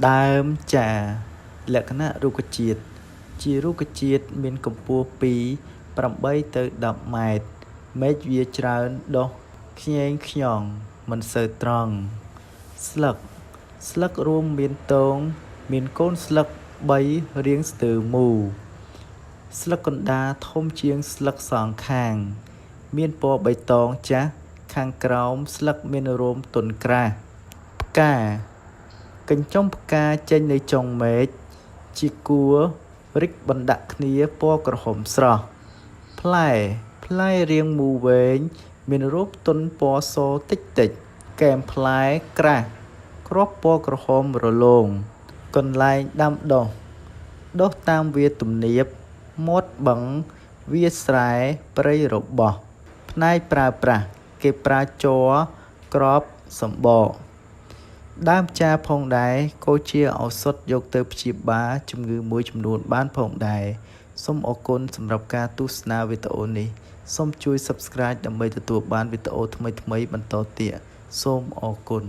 ដើមចាលក្ខណៈរុក្ខជាតិជារុក្ខជាតិមានកម្ពស់ពី8ទៅ10ម៉ែត្រមែកវាច្រើនដុះខ្ញែងខ្ញងមិនសូវត្រង់ស្លឹករួមមានទងមានកូនស្លឹក3រាងស្ទើរមូលស្លឹកកណ្ដាលធំជាងស្លឹកសងខាងមានពណ៌បៃតងចាស់ខាងក្រោមស្លឹកមានរោមទន់ក្រាស់ផ្កាកញ្ចុំផ្កាចេញនៅចុងមែកជាគួររិចបណ្ដាក់គ្នាពណ៌ក្រហមស្រស់ផ្លែរាងមូលវែងមានរោមទន់ពណ៌សតិចកែមផ្លែក្រាស់គ្រាប់ពណ៌ក្រហមរលោងកន្លែងដាំដុះតាមវាលទំនាបមាត់បឹងវាលស្រែព្រៃរបោះផ្នែកប្រើប្រាស់គេប្រើជ័រក្របសម្បកដើមចាផងដែរក៏ជាឱសថយកទៅព្យាបាលជំងឺមួយចំនួនបានផងដែរសូមអរគុណសម្រាប់ការទស្សនាវីដេអូនេះសូមជួយ Subscribe ដើម្បីទទួលបានវីដេអូថ្មីៗបន្តទៀតសូមអរគុណ